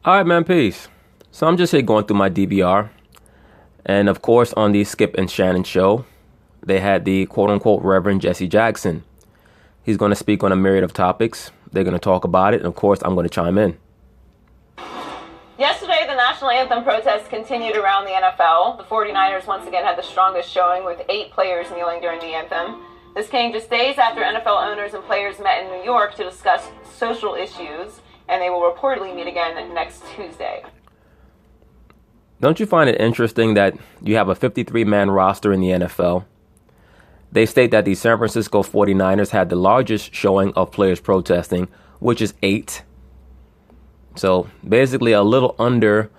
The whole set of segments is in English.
All right, man, peace. So I'm just here going through my DVR. And of course, on the Skip and Shannon show, they had the quote unquote Reverend Jesse Jackson. He's going to speak on a myriad of topics. They're going to talk about it. And of course, I'm going to chime in. Yesterday, the national anthem protests continued around the NFL. The 49ers once again had the strongest showing with 8 players kneeling during the anthem. This came just days after NFL owners and players met in New York to discuss social issues, and they will reportedly meet again next Tuesday. Don't you find it interesting that you have a 53-man roster in the NFL? They state that the San Francisco 49ers had the largest showing of players protesting, which is 8. So basically a little under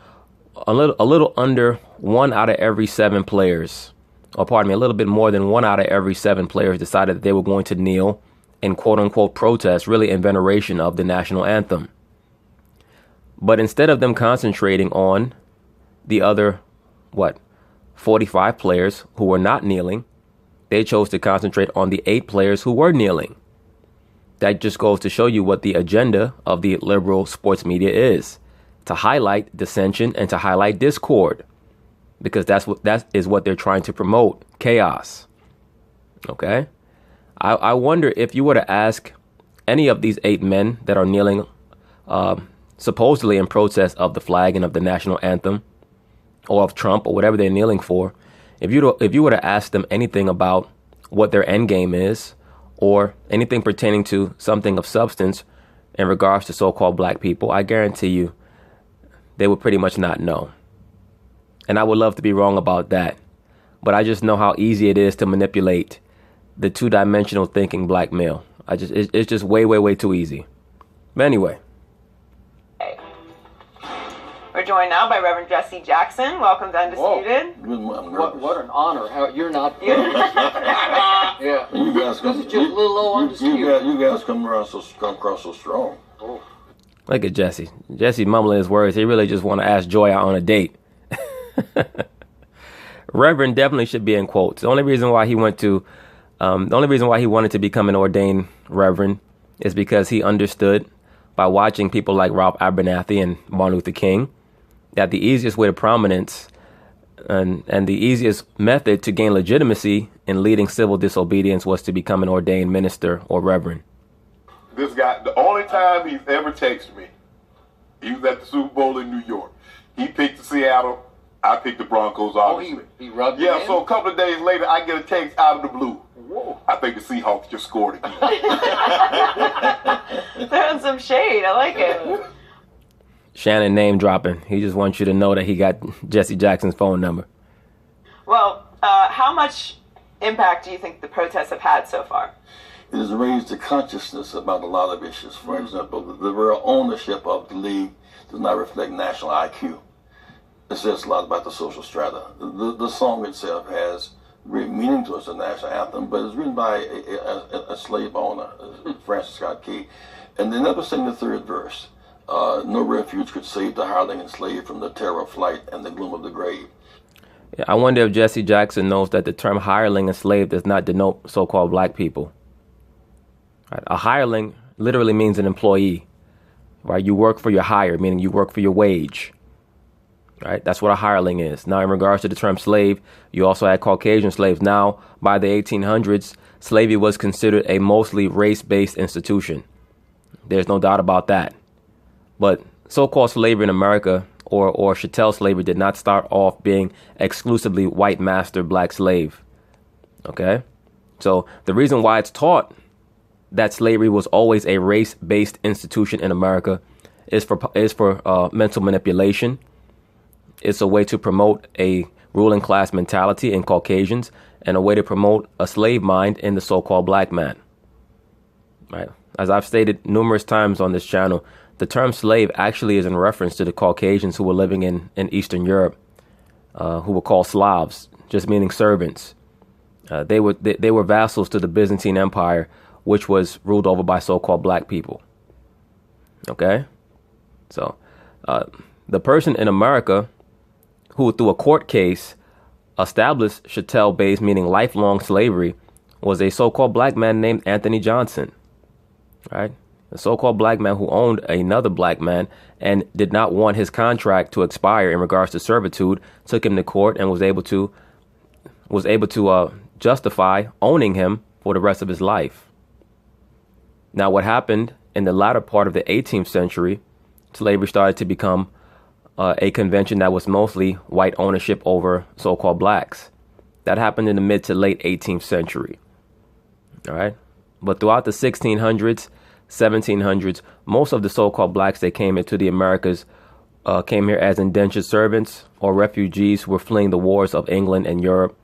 1 out of every 7 players, or pardon me, a little bit more than 1 out of every 7 players decided that they were going to kneel in quote unquote protest, really in veneration of the national anthem. But instead of them concentrating on the other, 45 players who were not kneeling, they chose to concentrate on the 8 players who were kneeling. That just goes to show you what the agenda of the liberal sports media is, to highlight dissension and to highlight discord, because that is what they're trying to promote, chaos. Okay? I wonder if you were to ask any of these 8 men that are kneeling supposedly in protest of the flag and of the national anthem or of Trump or whatever they're kneeling for, if you were to ask them anything about what their end game is, or anything pertaining to something of substance in regards to so-called black people, I guarantee you they would pretty much not know. And I would love to be wrong about that. But I just know how easy it is to manipulate the two-dimensional thinking black male. It's just way, way, way too easy. But anyway. We're joined now by Reverend Jesse Jackson. Welcome to Undisputed. What an honor. How you're not. Yeah. You guys come. This is just a little old Undisputed. You guys come across so strong. Oh. Look at Jesse. Jesse mumbling his words. He really just want to ask Joy out on a date. Reverend definitely should be in quotes. The only reason why he wanted to become an ordained reverend is because he understood by watching people like Ralph Abernathy and Martin Luther King that the easiest way to prominence and the easiest method to gain legitimacy in leading civil disobedience was to become an ordained minister or reverend. This guy, the only time he's ever texted me, he was at the Super Bowl in New York. He picked the Seattle, I picked the Broncos, obviously. He rubbed it Yeah, in? so a couple of days later, I get a text out of the blue. Whoa. I think the Seahawks just scored again. Throwing some shade. I like it. Shannon name dropping. He just wants you to know that he got Jesse Jackson's phone number. Well, how much impact do you think the protests have had so far? It has raised the consciousness about a lot of issues. For example, the very ownership of the league does not reflect national IQ. It says a lot about the social strata. The song itself has great meaning to us, the national anthem, but it's written by a slave owner, Francis Scott Key, and they never sing the third verse. No refuge could save the hireling and slave from the terror of flight and the gloom of the grave. Yeah, I wonder if Jesse Jackson knows that the term hireling and slave does not denote so-called black people. Right? A hireling literally means an employee. Right? You work for your hire, meaning you work for your wage. Right? That's what a hireling is. Now, in regards to the term slave, you also had Caucasian slaves. Now, by the 1800s, slavery was considered a mostly race-based institution. There's no doubt about that. But so-called slavery in America, or chattel slavery, did not start off being exclusively white master black slave. Okay? So the reason why it's taught that slavery was always a race-based institution in America is for mental manipulation. It's a way to promote a ruling class mentality in Caucasians and a way to promote a slave mind in the so-called black man. Right? As I've stated numerous times on this channel, the term slave actually is in reference to the Caucasians who were living in Eastern Europe, who were called Slavs, just meaning servants. They were vassals to the Byzantine Empire, which was ruled over by so-called black people. Okay? So the person in America who, through a court case, established chattel-based, meaning lifelong slavery, was a so-called black man named Anthony Johnson. Right? The so-called black man who owned another black man and did not want his contract to expire in regards to servitude took him to court and was able to justify owning him for the rest of his life. Now, what happened in the latter part of the 18th century, slavery started to become a convention that was mostly white ownership over so-called blacks. That happened in the mid to late 18th century. All right. But throughout the 1600s, 1700s, most of the so-called blacks that came into the Americas came here as indentured servants or refugees who were fleeing the wars of England and Europe,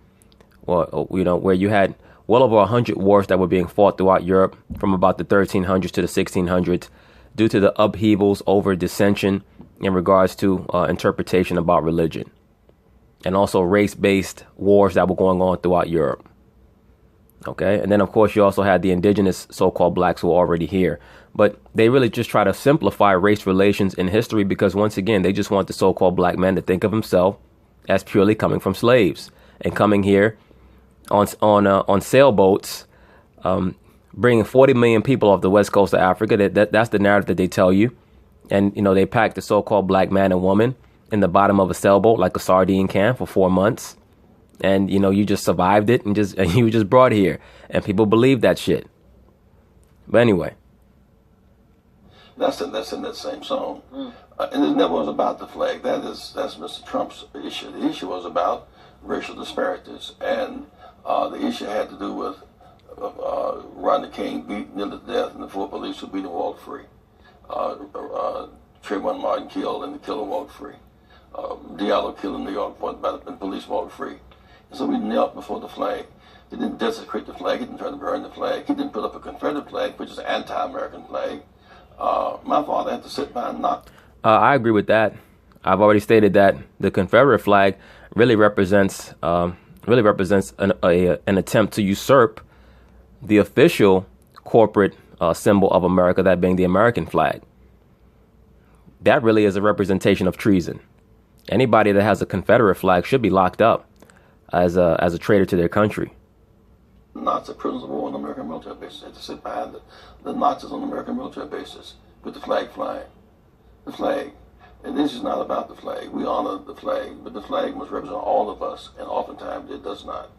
where you had well over 100 wars that were being fought throughout Europe from about the 1300s to the 1600s due to the upheavals over dissension in regards to interpretation about religion, and also race-based wars that were going on throughout Europe. Okay, and then of course you also had the indigenous so-called blacks who were already here, but they really just try to simplify race relations in history because once again they just want the so-called black man to think of himself as purely coming from slaves and coming here on sailboats, bringing 40 million people off the west coast of Africa. That's the narrative that they tell you, and they pack the so-called black man and woman in the bottom of a sailboat like a sardine can for 4 months. And, you just survived it and you were just brought here. And people believe that shit. But anyway. That's in that same song. And it never was about the flag. That's Mr. Trump's issue. The issue was about racial disparities. And the issue had to do with Rodney King beaten him to death and the 4 police who beat him walked free. Trayvon Martin killed and the killer walked free. Diallo killed in New York and the police walked free. So we knelt before the flag. He didn't desecrate the flag. He didn't try to burn the flag. He didn't put up a Confederate flag, which is an anti-American flag. My father had to sit by and knock. I agree with that. I've already stated that the Confederate flag really represents an attempt to usurp the official corporate symbol of America, that being the American flag. That really is a representation of treason. Anybody that has a Confederate flag should be locked up as a traitor to their country. Nazis are prisoners of war on the American military bases. They had to sit behind the Nazis on the American military bases with the flag flying. The flag. And this is not about the flag. We honor the flag, but the flag must represent all of us, and oftentimes it does not.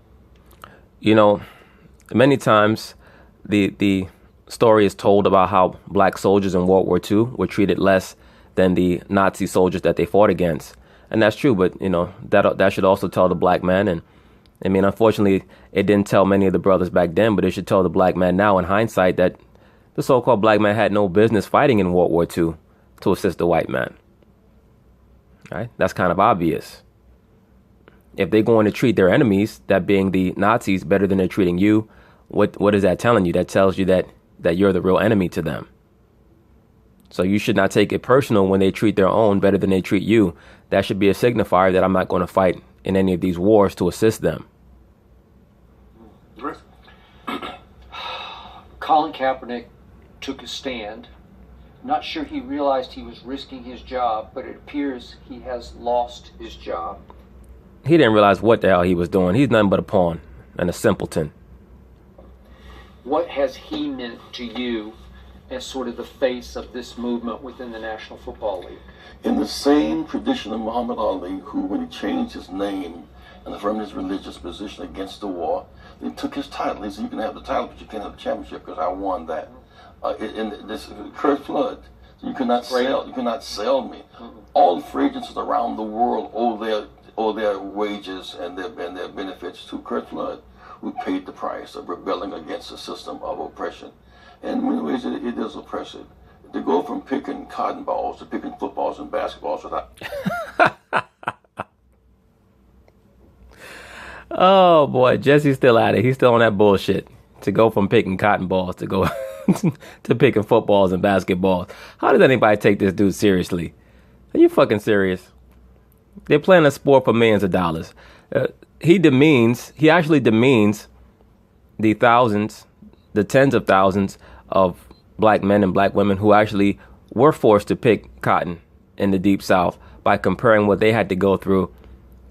Many times the story is told about how black soldiers in World War II were treated less than the Nazi soldiers that they fought against. And that's true, but, that should also tell the black man. And, I mean, unfortunately, it didn't tell many of the brothers back then, but it should tell the black man now in hindsight that the so-called black man had no business fighting in World War II to assist the white man. Right? That's kind of obvious. If they're going to treat their enemies, that being the Nazis, better than they're treating you, what is that telling you? That tells you that you're the real enemy to them. So you should not take it personal when they treat their own better than they treat you. That should be a signifier that I'm not going to fight in any of these wars to assist them. Colin Kaepernick took a stand. Not sure he realized he was risking his job, but it appears he has lost his job. He didn't realize what the hell he was doing. He's nothing but a pawn and a simpleton. What has he meant to you as sort of the face of this movement within the National Football League? In the same tradition of Muhammad Ali, who, when he changed his name and affirmed his religious position against the war, they took his title. He said, you can have the title, but you can't have the championship because I won that. In this Kurt Flood, so you cannot sell me. All free agents around the world owe their wages and their benefits to Kurt Flood, who paid the price of rebelling against a system of oppression. And in many ways, it is oppressive. To go from picking cotton balls to picking footballs and basketballs without... Oh, boy, Jesse's still at it. He's still on that bullshit. To go from picking cotton balls to go to picking footballs and basketballs. How does anybody take this dude seriously? Are you fucking serious? They're playing a sport for millions of dollars. He actually demeans the thousands, the tens of thousands of black men and black women who actually were forced to pick cotton in the Deep South by comparing what they had to go through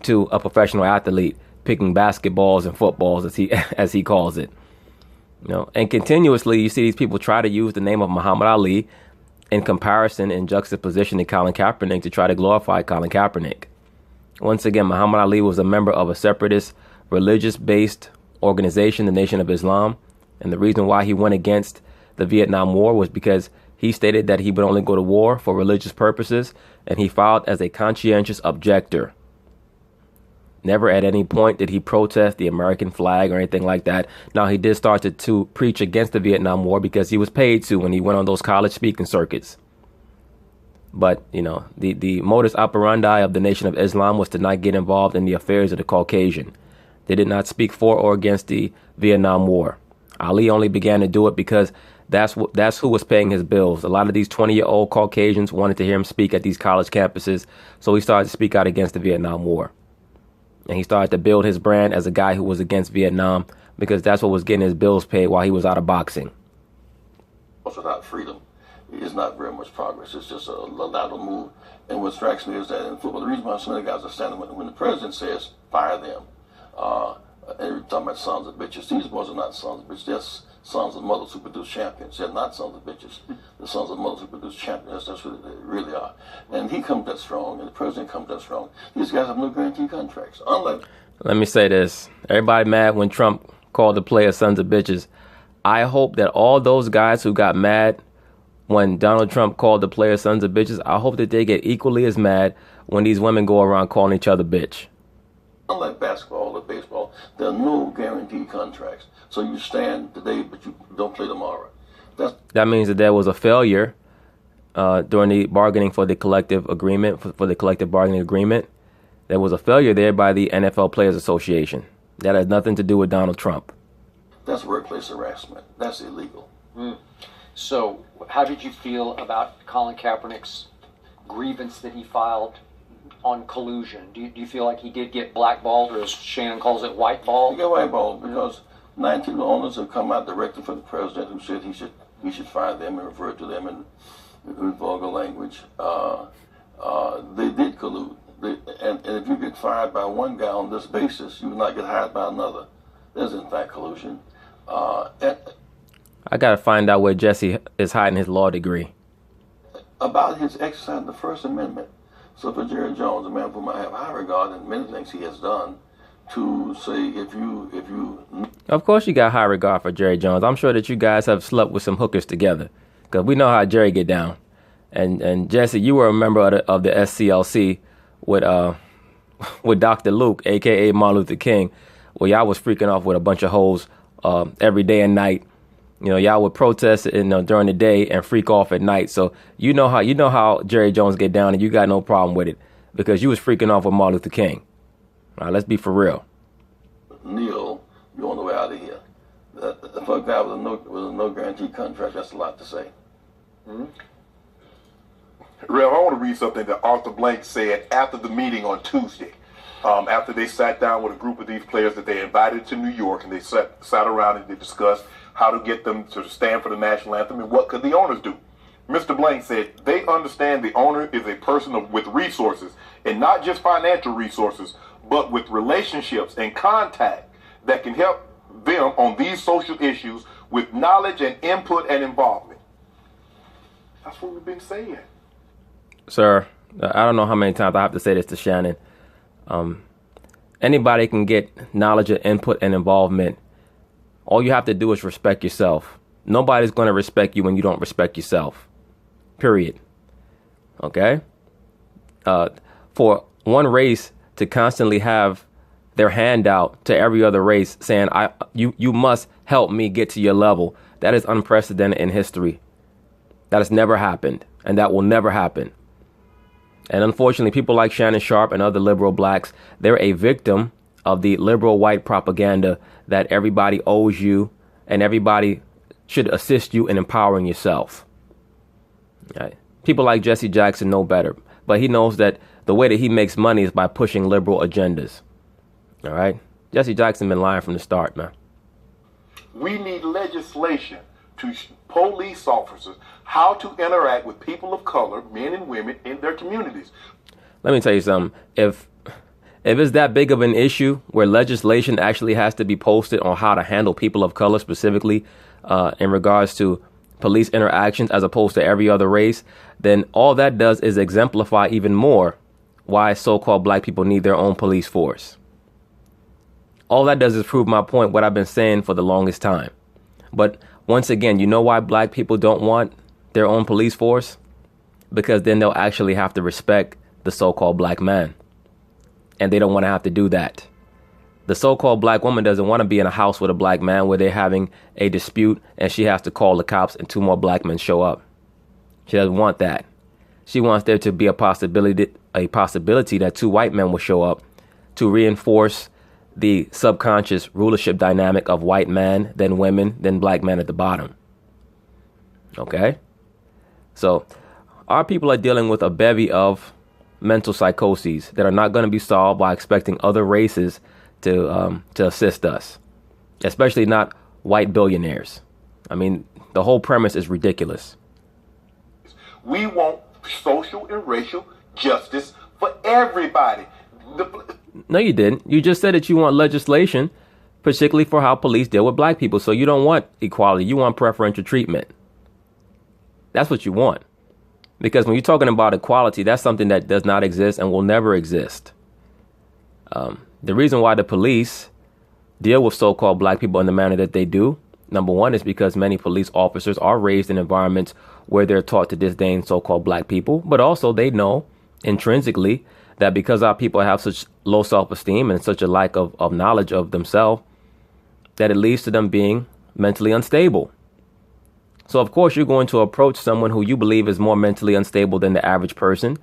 to a professional athlete picking basketballs and footballs, as he calls it. And continuously you see these people try to use the name of Muhammad Ali in comparison and juxtaposition to Colin Kaepernick to try to glorify Colin Kaepernick. Once again, Muhammad Ali was a member of a separatist, religious-based organization, the Nation of Islam. And the reason why he went against the Vietnam War was because he stated that he would only go to war for religious purposes, and he filed as a conscientious objector. Never at any point did he protest the American flag or anything like that. Now, he did start to preach against the Vietnam War because he was paid to when he went on those college speaking circuits. But, the modus operandi of the Nation of Islam was to not get involved in the affairs of the Caucasian. They did not speak for or against the Vietnam War. Ali only began to do it because that's who was paying his bills. A lot of these 20-year-old Caucasians wanted to hear him speak at these college campuses, so he started to speak out against the Vietnam War. And he started to build his brand as a guy who was against Vietnam because that's what was getting his bills paid while he was out of boxing. Without freedom is not very much progress. It's just a lateral move. And what strikes me is that in football, the reason why so many guys are standing when the president says, fire them, and we're talking about sons of bitches. These boys are not sons of bitches. They're sons of mothers who produce champions. They're not sons of bitches. The sons of mothers who produce champions. That's what they really are. And he comes that strong, and the president comes that strong. These guys have no guaranteed contracts. Let me say this. Everybody mad when Trump called the players sons of bitches. I hope that all those guys who got mad when Donald Trump called the players sons of bitches, I hope that they get equally as mad when these women go around calling each other bitch. Unlike basketball or baseball, there are no guaranteed contracts. So you stand today, but you don't play tomorrow. That means that there was a failure during the bargaining for the collective agreement, for the collective bargaining agreement. There was a failure there by the NFL Players Association. That has nothing to do with Donald Trump. That's workplace harassment. That's illegal. So how did you feel about Colin Kaepernick's grievance that he filed on collusion? Do you feel like he did get blackballed, or as Shannon calls it, whiteballed? He got whiteballed because 19 owners have come out directly from the president who said he should fire them and refer to them in vulgar language. They did collude. And if you get fired by one guy on this basis, you will not get hired by another. There's in fact collusion. I got to find out where Jesse is hiding his law degree. About his exercise of the First Amendment. So for Jerry Jones, a man for whom I have high regard in many things he has done, to say if you... Of course you got high regard for Jerry Jones. I'm sure that you guys have slept with some hookers together, because we know how Jerry get down. And Jesse, you were a member of the SCLC with Dr. Luke, a.k.a. Martin Luther King, where y'all was freaking off with a bunch of hoes every day and night. Y'all would protest during the day and freak off at night. So you know how Jerry Jones get down, and you got no problem with it because you was freaking off with Martin Luther King. All right, let's be for real. Neil, you're on the way out of here. For a guy with a no guaranteed contract, that's a lot to say. Rev, I want to read something that Arthur Blank said after the meeting on Tuesday. After they sat down with a group of these players that they invited to New York, and they sat around and they discussed how to get them to stand for the national anthem and what could the owners do. Mr. Blank said they understand the owner is a person with resources, and not just financial resources, but with relationships and contact that can help them on these social issues with knowledge and input and involvement. That's what we've been saying. Sir, I don't know how many times I have to say this to Shannon. Anybody can get knowledge and input and involvement. All you have to do is respect yourself. Nobody's going to respect you when you don't respect yourself. Period. Okay? For one race to constantly have their hand out to every other race saying, you must help me get to your level, that is unprecedented in history. That has never happened, and that will never happen. And unfortunately, people like Shannon Sharp and other liberal blacks, they're a victim of the liberal white propaganda that everybody owes you and everybody should assist you in empowering yourself. Right? People like Jesse Jackson know better, but he knows that the way that he makes money is by pushing liberal agendas. All right? Jesse Jackson been lying from the start, man. We need legislation to police officers how to interact with people of color, men and women, in their communities. Let me tell you something. If if it's that big of an issue where legislation actually has to be posted on how to handle people of color specifically in regards to police interactions as opposed to every other race, then all that does is exemplify even more why so-called black people need their own police force. All that does is prove my point, what I've been saying for the longest time. But once again, you know why black people don't want their own police force? Because then they'll actually have to respect the so-called black man. And they don't want to have to do that. The so-called black woman doesn't want to be in a house with a black man where they're having a dispute and she has to call the cops and 2 more black men show up. She doesn't want that. She wants there to be a possibility that 2 white men will show up to reinforce the subconscious rulership dynamic of white man, then women, then black men at the bottom. Okay? So our people are dealing with a bevy of mental psychoses that are not going to be solved by expecting other races to assist us, especially not white billionaires. I mean, the whole premise is ridiculous. We want social and racial justice for everybody. No, you didn't. You just said that you want legislation, particularly for how police deal with black people. So you don't want equality. You want preferential treatment. That's what you want. Because when you're talking about equality, that's something that does not exist and will never exist. The reason why the police deal with so-called black people in the manner that they do, number one, is because many police officers are raised in environments where they're taught to disdain so-called black people. But also they know intrinsically that because our people have such low self-esteem and such a lack of knowledge of themselves, that it leads to them being mentally unstable. So, of course, you're going to approach someone who you believe is more mentally unstable than the average person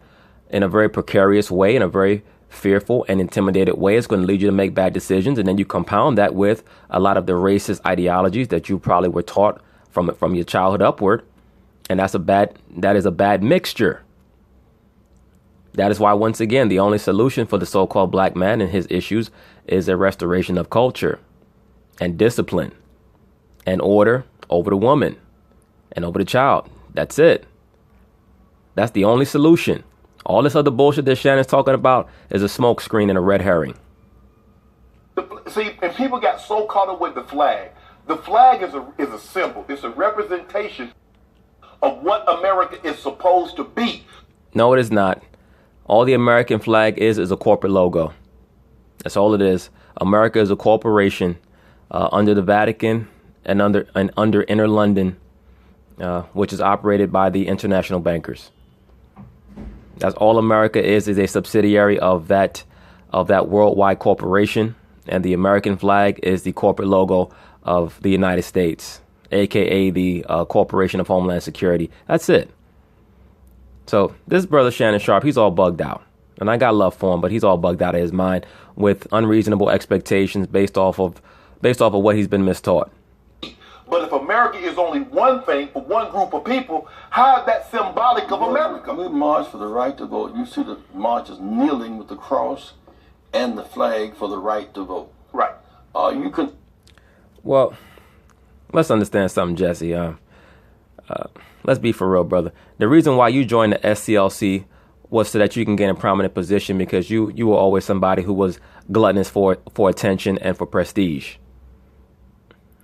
in a very precarious way, in a very fearful and intimidated way. It's going to lead you to make bad decisions. And then you compound that with a lot of the racist ideologies that you probably were taught from your childhood upward. And that is a bad mixture. That is why, once again, the only solution for the so-called black man and his issues is a restoration of culture and discipline and order over the woman and over the child. That's it. That's the only solution. All this other bullshit that Shannon's talking about is a smokescreen and a red herring. See, and people got so caught up with the flag. The flag is a symbol. It's a representation of what America is supposed to be. No, it is not. All the American flag is a corporate logo. That's all it is. America is a corporation under the Vatican and under Inner London, which is operated by the international bankers. That's all America is a subsidiary of that worldwide corporation, and the American flag is the corporate logo of the United States, aka the Corporation of Homeland Security. That's it. So this brother Shannon Sharpe, he's all bugged out, and I got love for him, but he's all bugged out of his mind with unreasonable expectations based off of what he's been mistaught. But if America is only one thing for one group of people, how is that symbolic of America? We march for the right to vote. You see the marchers kneeling with the cross and the flag for the right to vote. Right. You can. Well, let's understand something, Jesse. Let's be for real, brother. The reason why you joined the SCLC was so that you can get in a prominent position because you were always somebody who was gluttonous for attention and for prestige.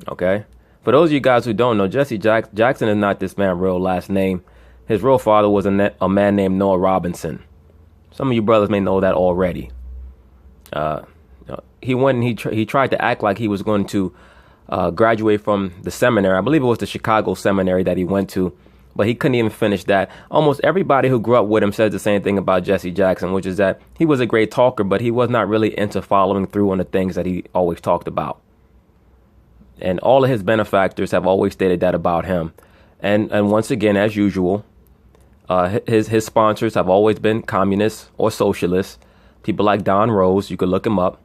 Okay? For those of you guys who don't know, Jesse Jackson is not this man's real last name. His real father was a man named Noah Robinson. Some of you brothers may know that already. He went and he tried to act like he was going to graduate from the seminary. I believe it was the Chicago seminary that he went to, but he couldn't even finish that. Almost everybody who grew up with him says the same thing about Jesse Jackson, which is that he was a great talker, but he was not really into following through on the things that he always talked about. And all of his benefactors have always stated that about him. And once again, as usual, his sponsors have always been communists or socialists. People like Don Rose, you could look him up,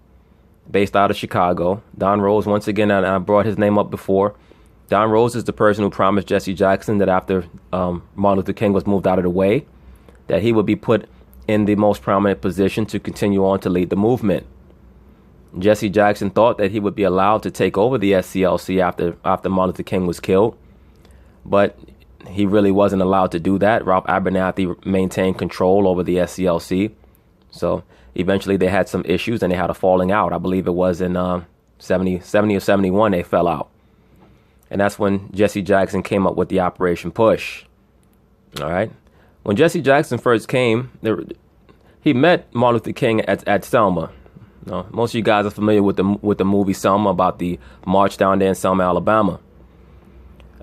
based out of Chicago. Don Rose, once again, I brought his name up before. Don Rose is the person who promised Jesse Jackson that after Martin Luther King was moved out of the way, that he would be put in the most prominent position to continue on to lead the movement. Jesse Jackson thought that he would be allowed to take over the SCLC after Martin Luther King was killed, but he really wasn't allowed to do that. Ralph Abernathy maintained control over the SCLC. So eventually they had some issues and they had a falling out. I believe it was in 70 or 71 they fell out. And that's when Jesse Jackson came up with the Operation Push. All right. When Jesse Jackson first came, he met Martin Luther King at Selma. Most of you guys are familiar with the movie Selma, about the march down there in Selma, Alabama.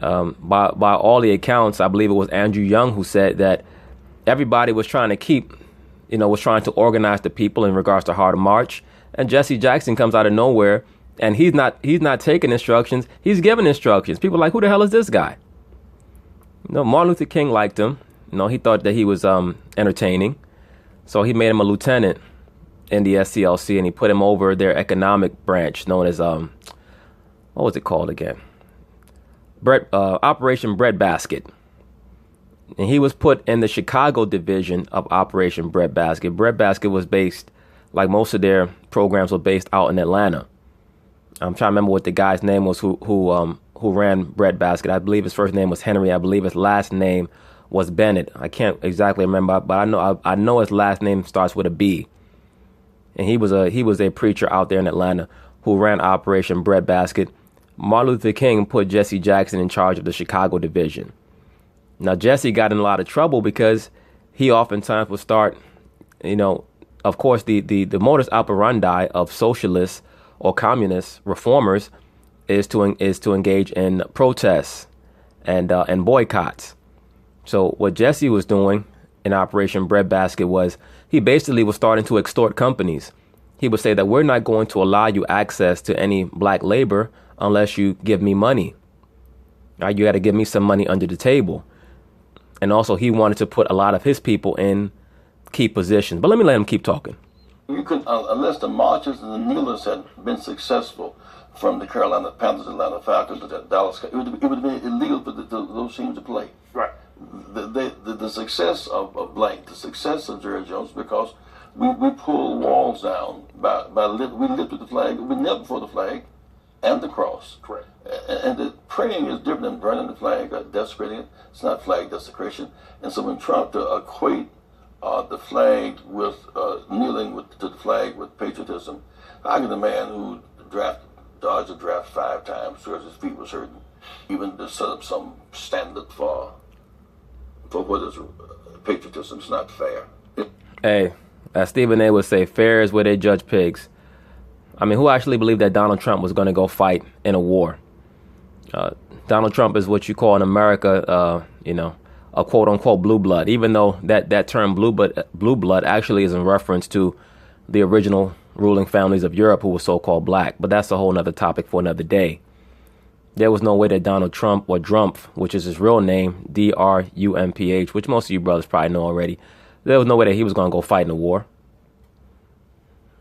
By all the accounts, I believe it was Andrew Young who said that everybody was trying to organize the people in regards to how to march. And Jesse Jackson comes out of nowhere, and he's not taking instructions. He's giving instructions. People are like, who the hell is this guy? Martin Luther King liked him. He thought that he was entertaining. So he made him a lieutenant in the SCLC, and he put him over their economic branch known as, what was it called again? Operation Breadbasket. And he was put in the Chicago division of Operation Breadbasket. Breadbasket was based, like most of their programs were based out in Atlanta. I'm trying to remember what the guy's name was who ran Breadbasket. I believe his first name was Henry. I believe his last name was Bennett. I can't exactly remember, but I know his last name starts with a B. And he was a preacher out there in Atlanta who ran Operation Breadbasket. Martin Luther King put Jesse Jackson in charge of the Chicago division. Now, Jesse got in a lot of trouble because he oftentimes would start, of course, the modus operandi of socialists or communist reformers is to engage in protests and boycotts. So what Jesse was doing in Operation Breadbasket was he basically was starting to extort companies. He would say that we're not going to allow you access to any black labor unless you give me money. Right? You got to give me some money under the table. And also he wanted to put a lot of his people in key positions. But let him keep talking. You could, unless the marchers and the kneelers had been successful from the Carolina Panthers, Atlanta Falcons, to Dallas, it would have been illegal for those teams to play. Right. The success of Blank, the success of Jerry Jones, because we pulled walls down we lifted the flag, we knelt before the flag and the cross. Correct. And the praying is different than burning the flag or desecrating it. It's not flag desecration. And so when Trump to equate the flag with kneeling to the flag with patriotism, I get a man who dodged a draft 5 times because his feet was hurting, even to set up some standard for what is patriotism. It's not fair. Hey, as Stephen A. would say, fair is where they judge pigs. I mean, who actually believed that Donald Trump was going to go fight in a war? Donald Trump is what you call in America, a quote-unquote blue blood, even though that term blue blood actually is in reference to the original ruling families of Europe who were so-called black. But that's a whole other topic for another day. There was no way that Donald Trump, or Drumpf, which is his real name, D-R-U-M-P-H, which most of you brothers probably know already, there was no way that he was going to go fight in a war.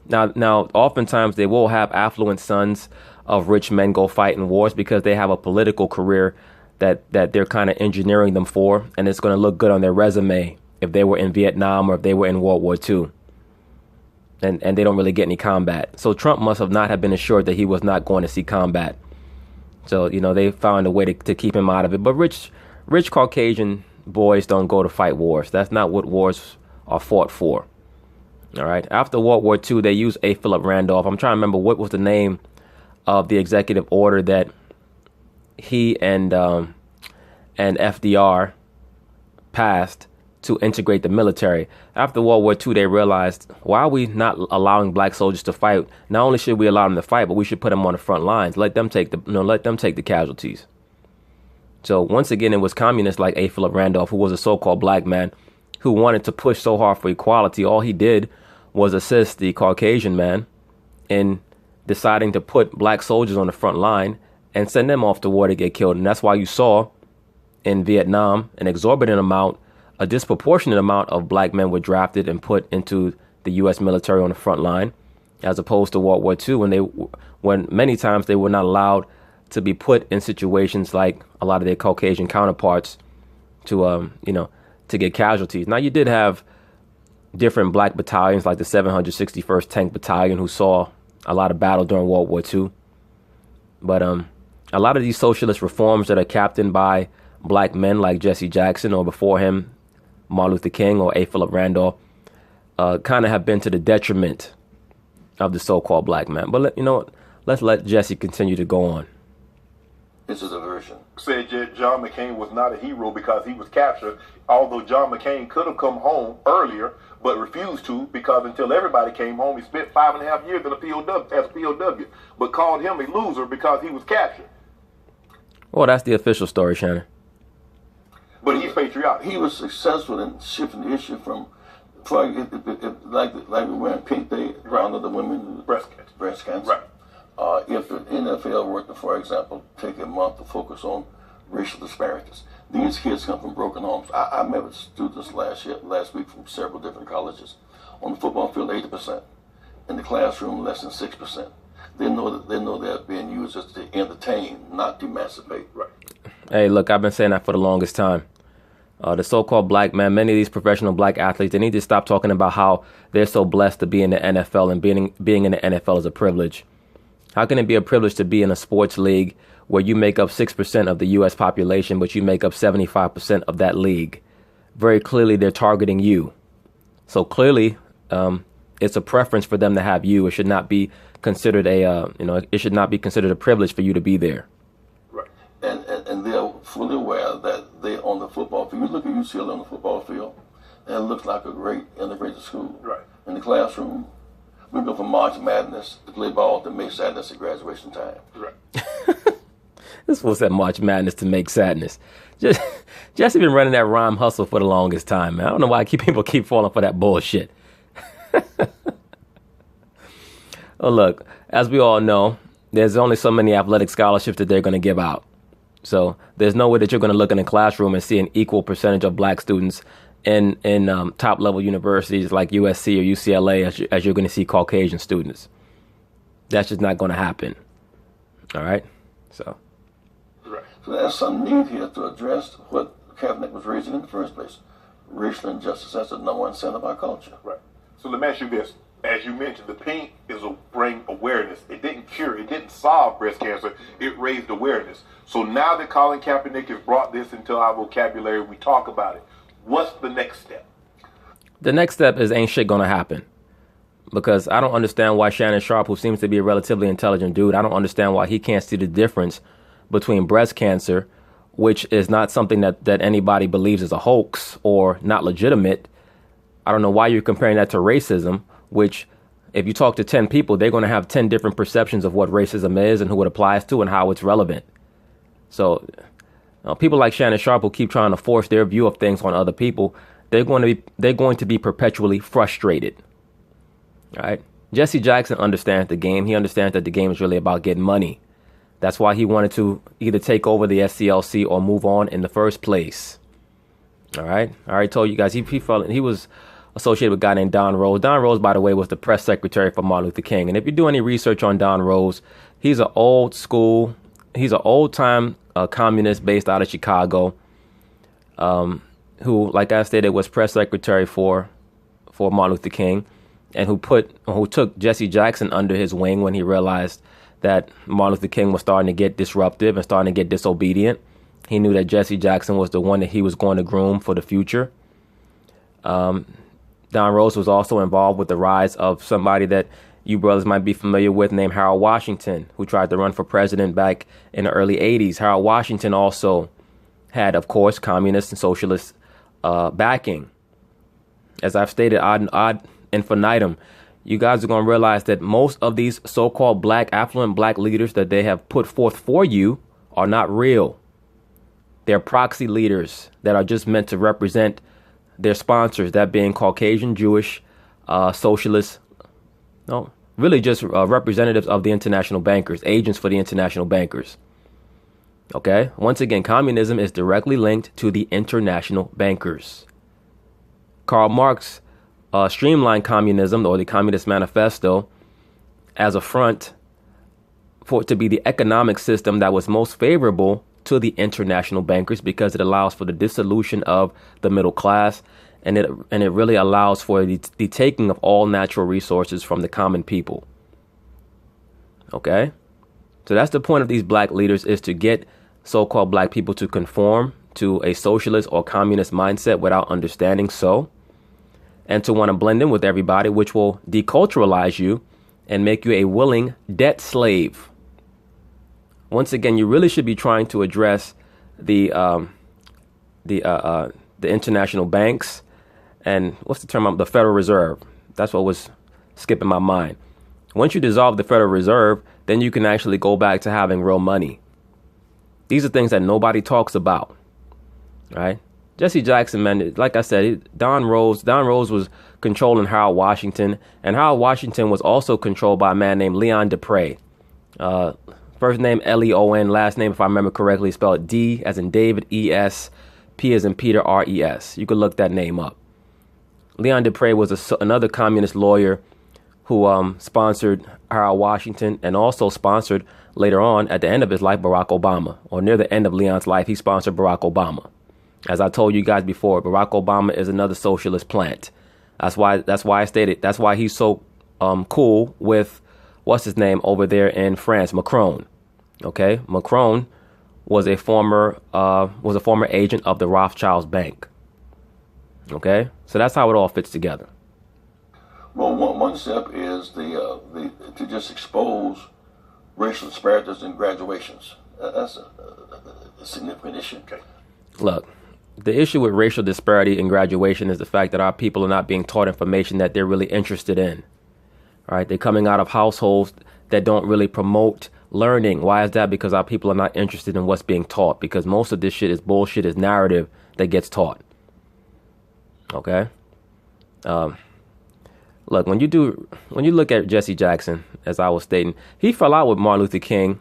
Now, oftentimes they will have affluent sons of rich men go fight in wars because they have a political career that they're kind of engineering them for, and it's going to look good on their resume if they were in Vietnam or if they were in World War II. And they don't really get any combat. So Trump must not have been assured that he was not going to see combat. So, they found a way to keep him out of it. But rich Caucasian boys don't go to fight wars. That's not what wars are fought for. All right. After World War II, they used A. Philip Randolph. I'm trying to remember what was the name of the executive order that he and FDR passed to integrate the military. After World War II, they realized, why are we not allowing black soldiers to fight? Not only should we allow them to fight, but we should put them on the front lines. Let them take the casualties. So once again, it was communists like A. Philip Randolph, who was a so-called black man who wanted to push so hard for equality. All he did was assist the Caucasian man in deciding to put black soldiers on the front line and send them off to war to get killed. And that's why you saw in Vietnam a disproportionate amount of black men were drafted and put into the U.S. military on the front line, as opposed to World War II, when many times they were not allowed to be put in situations like a lot of their Caucasian counterparts to get casualties. Now, you did have different black battalions like the 761st Tank Battalion who saw a lot of battle during World War II. But a lot of these socialist reforms that are captained by black men like Jesse Jackson, or before him, Martin Luther King or A. Philip Randolph, kind of have been to the detriment of the so-called black man. But you know what? Let's let Jesse continue to go on. It's a diversion. Said John McCain was not a hero because he was captured, although John McCain could have come home earlier, but refused to because until everybody came home, he spent 5.5 years in a POW, as a POW, but called him a loser because he was captured. Well, that's the official story, Shannon. But he's patriotic. He was successful in shifting the issue from, like we wearing pink, they rounded the women Breast cancer. Breast cancer. Right. If the NFL were to, for example, take a month to focus on racial disparities, these kids come from broken homes. I met with students last week from several different colleges. On the football field, 80%. In the classroom, less than 6%. They know they're being used as to entertain, not to emancipate. Right. Hey, look, I've been saying that for the longest time. The so-called black man, many of these professional black athletes, they need to stop talking about how they're so blessed to be in the NFL and being in the NFL is a privilege. How can it be a privilege to be in a sports league where you make up 6% of the U.S. population, but you make up 75% of that league? Very clearly, they're targeting you. So clearly, it's a preference for them to have you. It should not be considered it should not be considered a privilege for you to be there. Right. And they're fully aware that they on the football field. You look at UCLA on the football field, and it looks like a great integrated school. Right. In the classroom, we go from March Madness to play ball to May Sadness at graduation time. Right. This was that March Madness to make sadness. Jesse been running that rhyme hustle for the longest time, man. I don't know why people keep falling for that bullshit. Well, look, as we all know, there's only so many athletic scholarships that they're going to give out. So there's no way that you're going to look in a classroom and see an equal percentage of black students in top level universities like USC or UCLA as you're going to see Caucasian students. That's just not going to happen. All right. So there's some need here to address what Kaepernick was raising in the first place. Racial injustice, that's the number one sin of our culture. Right. So let me ask you this. As you mentioned, the pink is a bring awareness. It didn't cure, it didn't solve breast cancer. It raised awareness. So now that Colin Kaepernick has brought this into our vocabulary, we talk about it. What's the next step? The next step is ain't shit gonna happen. Because I don't understand why Shannon Sharpe, who seems to be a relatively intelligent dude, I don't understand why he can't see the difference between breast cancer, which is not something that anybody believes is a hoax or not legitimate. I don't know why you're comparing that to racism, which if you talk to 10 people, they're going to have 10 different perceptions of what racism is and who it applies to and how it's relevant. So people like Shannon Sharpe who keep trying to force their view of things on other people, they're going to be perpetually frustrated. All right. Jesse Jackson understands the game. He understands that the game is really about getting money. That's why he wanted to either take over the SCLC or move on in the first place. All right. I already told you guys he was associated with a guy named Don Rose. Don Rose, by the way, was the press secretary for Martin Luther King. And if you do any research on Don Rose, he's an old time communist based out of Chicago, who, like I stated, was press secretary for Martin Luther King, and who took Jesse Jackson under his wing when he realized that Martin Luther King was starting to get disruptive and starting to get disobedient. He knew that Jesse Jackson was the one that he was going to groom for the future. Don Rose was also involved with the rise of somebody that you brothers might be familiar with named Harold Washington, who tried to run for president back in the early 80s. Harold Washington also had, of course, communist and socialist backing. As I've stated ad infinitum, you guys are going to realize that most of these so-called affluent black leaders that they have put forth for you are not real. They're proxy leaders that are just meant to represent their sponsors, that being Caucasian, Jewish, socialists, really just representatives of the international bankers, agents for the international bankers. Okay? Once again, communism is directly linked to the international bankers. Karl Marx streamlined communism, or the Communist Manifesto, as a front for it to be the economic system that was most favorable to the international bankers, because it allows for the dissolution of the middle class, and it really allows for the taking of all natural resources from the common people. Okay? So that's the point of these black leaders, is to get so-called black people to conform to a socialist or communist mindset without understanding so. and to want to blend in with everybody, which will deculturalize you and make you a willing debt slave. Once again, you really should be trying to address the international banks and what's the term? The Federal Reserve. That's what was skipping my mind. Once you dissolve the Federal Reserve, then you can actually go back to having real money. These are things that nobody talks about, right? Jesse Jackson, man, like I said, Don Rose was controlling Harold Washington, and Harold Washington was also controlled by a man named Leon Dupre. First name Leon, last name, if I remember correctly, spelled D as in David, E-S, P as in Peter, R-E-S. You could look that name up. Leon Dupre was another communist lawyer who sponsored Harold Washington and also sponsored later on at the end of his life Barack Obama, or near the end of Leon's life, he sponsored Barack Obama. As I told you guys before, Barack Obama is another socialist plant. That's why I stated that's why he's so cool with what's his name over there in France, Macron. Okay, Macron was a former agent of the Rothschilds Bank. Okay, so that's how it all fits together. Well, one step is to just expose racial disparities in graduations. That's a significant issue. Okay. Look, the issue with racial disparity in graduation is the fact that our people are not being taught information that they're really interested in. All right, they're coming out of households that don't really promote learning. Why is that? Because our people are not interested in what's being taught, because most of this shit is bullshit, is narrative that gets taught. Okay? Look, when you look at Jesse Jackson, as I was stating, he fell out with Martin Luther King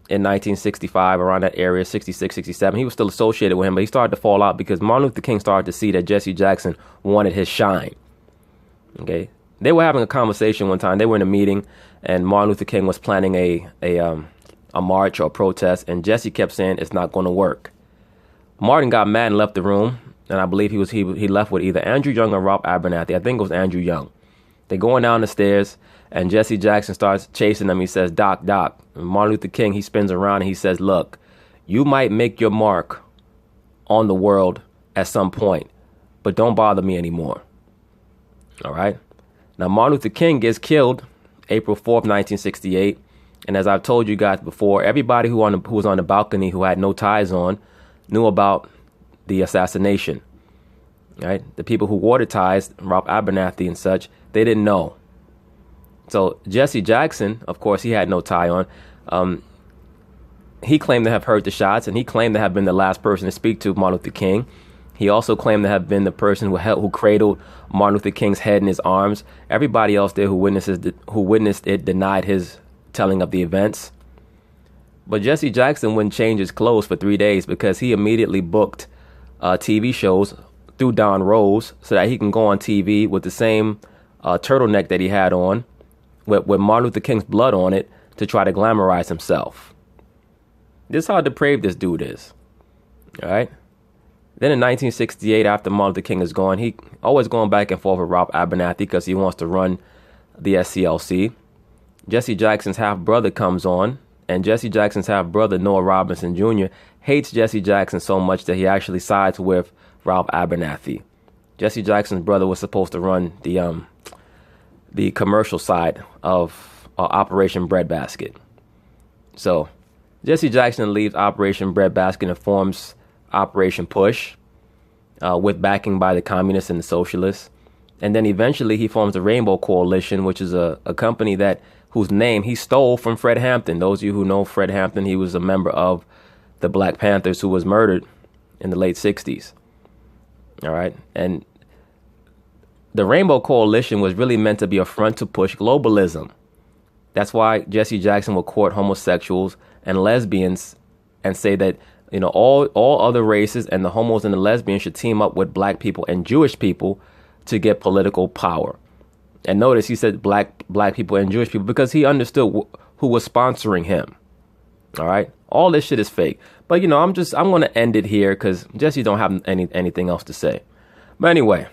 in 1965, around that area, 66, 67. He was still associated with him, but he started to fall out because Martin Luther King started to see that Jesse Jackson wanted his shine. Okay? They were having a conversation one time. They were in a meeting, and Martin Luther King was planning a march or a protest, and Jesse kept saying it's not going to work. Martin got mad and left the room, and I believe he left with either Andrew Young or Rob Abernathy. I think it was Andrew Young. They're going down the stairs, and Jesse Jackson starts chasing them. He says, "Doc, Doc." And Martin Luther King, he spins around and he says, "Look, you might make your mark on the world at some point, but don't bother me anymore." All right? Now, Martin Luther King gets killed April 4th, 1968. And as I've told you guys before, everybody who was on the balcony who had no ties on knew about the assassination. Right? The people who wore the ties, Rob Abernathy and such, they didn't know. So Jesse Jackson, of course, he had no tie on. He claimed to have heard the shots, and he claimed to have been the last person to speak to Martin Luther King. He also claimed to have been the person who cradled Martin Luther King's head in his arms. Everybody else there who witnessed it denied his telling of the events. But Jesse Jackson wouldn't change his clothes for 3 days because he immediately booked TV shows through Don Rose so that he can go on TV with the same turtleneck that he had on with Martin Luther King's blood on it to try to glamorize himself. This is how depraved this dude is. All right? Then in 1968, after Martin Luther King is gone, he always going back and forth with Rob Abernathy because he wants to run the SCLC. Jesse Jackson's half-brother comes on, and Jesse Jackson's half-brother, Noah Robinson Jr., hates Jesse Jackson so much that he actually sides with Rob Abernathy. Jesse Jackson's brother was supposed to run the commercial side of Operation Breadbasket. So Jesse Jackson leaves Operation Breadbasket and forms Operation Push with backing by the communists and the socialists. And then eventually he forms the Rainbow Coalition, which is a company whose name he stole from Fred Hampton. Those of you who know Fred Hampton, he was a member of the Black Panthers who was murdered in the late 60s. All right. And the Rainbow Coalition was really meant to be a front to push globalism. That's why Jesse Jackson would court homosexuals and lesbians and say that, you know, all other races and the homos and the lesbians should team up with black people and Jewish people to get political power. And notice he said black people and Jewish people because he understood who was sponsoring him. All right. All this shit is fake. But, you know, I'm going to end it here because Jesse don't have anything else to say. But anyway,